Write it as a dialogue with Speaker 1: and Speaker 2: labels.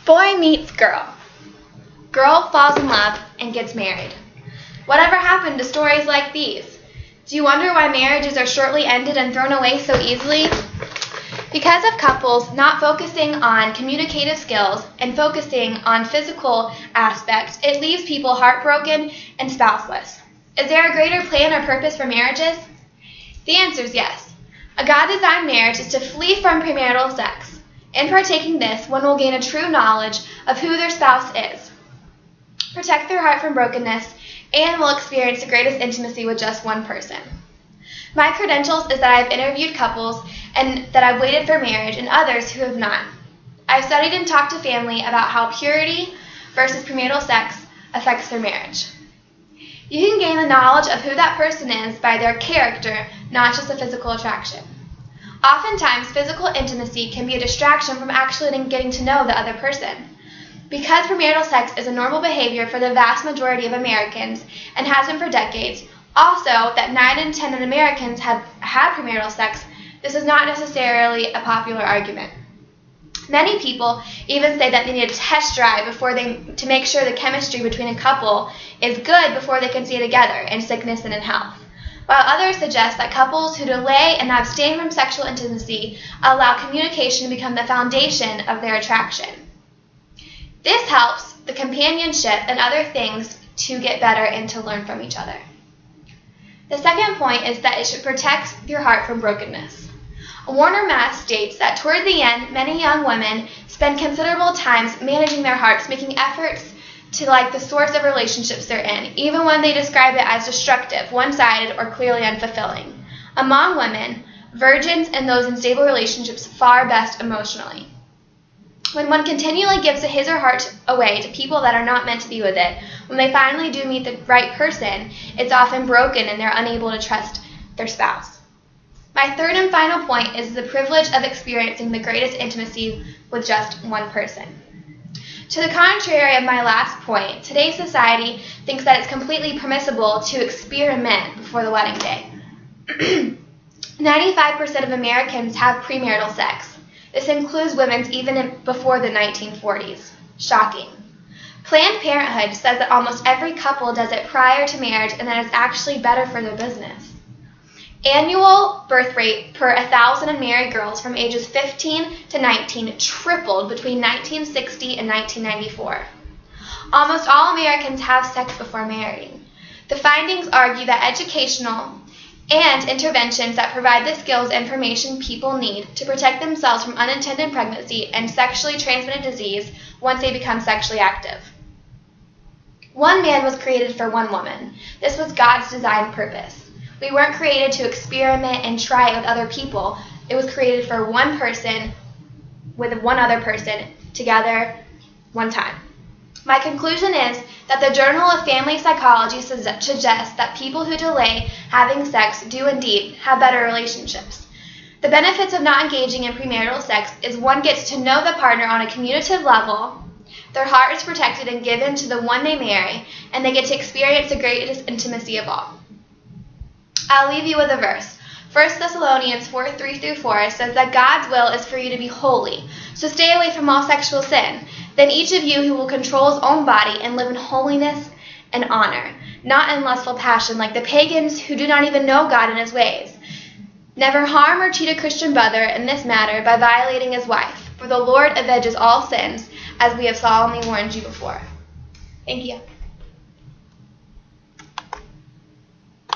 Speaker 1: Boy meets girl. Girl falls in love and gets married. Whatever happened to stories like these? Do you wonder why marriages are shortly ended and thrown away so easily? Because of couples not focusing on communicative skills and focusing on physical aspects, it leaves people heartbroken and spouseless. Is there a greater plan or purpose for marriages? The answer is yes. A God-designed marriage is to flee from premarital sex. In partaking this, one will gain a true knowledge of who their spouse is, protect their heart from brokenness, and will experience the greatest intimacy with just one person. My credentials is that I have interviewed couples and that I've waited for marriage and others who have not. I've studied and talked to family about how purity versus premarital sex affects their marriage. You can gain the knowledge of who that person is by their character, not just a physical attraction. Oftentimes, physical intimacy can be a distraction from actually getting to know the other person. Because premarital sex is a normal behavior for the vast majority of Americans and has been for decades, also that 9 in 10 Americans have had premarital sex, this is not necessarily a popular argument. Many people even say that they need a test drive to make sure the chemistry between a couple is good before they can stay together in sickness and in health, while others suggest that couples who delay and abstain from sexual intimacy allow communication to become the foundation of their attraction. This helps the companionship and other things to get better and to learn from each other. The second point is that it should protect your heart from brokenness. Warner Mass states that toward the end, many young women spend considerable times managing their hearts, making efforts to like the source of relationships they're in, even when they describe it as destructive, one-sided, or clearly unfulfilling. Among women, virgins and those in stable relationships fare best emotionally. When one continually gives his or her heart away to people that are not meant to be with it, when they finally do meet the right person, it's often broken and they're unable to trust their spouse. My third and final point is the privilege of experiencing the greatest intimacy with just one person. To the contrary of my last point, today's society thinks that it's completely permissible to experiment before the wedding day. 95% of Americans have premarital sex. This includes women even before the 1940s. Shocking. Planned Parenthood says that almost every couple does it prior to marriage and that it's actually better for their business. Annual birth rate per 1,000 unmarried girls from ages 15 to 19 tripled between 1960 and 1994. Almost all Americans have sex before marrying. The findings argue that educational and interventions that provide the skills and information people need to protect themselves from unintended pregnancy and sexually transmitted disease once they become sexually active. One man was created for one woman. This was God's designed purpose. We weren't created to experiment and try it with other people. It was created for one person with one other person together one time. My conclusion is that the Journal of Family Psychology suggests that people who delay having sex do indeed have better relationships. The benefits of not engaging in premarital sex is one gets to know the partner on a communicative level, their heart is protected and given to the one they marry, and they get to experience the greatest intimacy of all. I'll leave you with a verse. 1 Thessalonians 4:3-4 says that God's will is for you to be holy, so stay away from all sexual sin. Then each of you who will control his own body and live in holiness and honor, not in lustful passion like the pagans who do not even know God and his ways. Never harm or cheat a Christian brother in this matter by violating his wife, for the Lord avenges all sins, as we have solemnly warned you before. Thank you.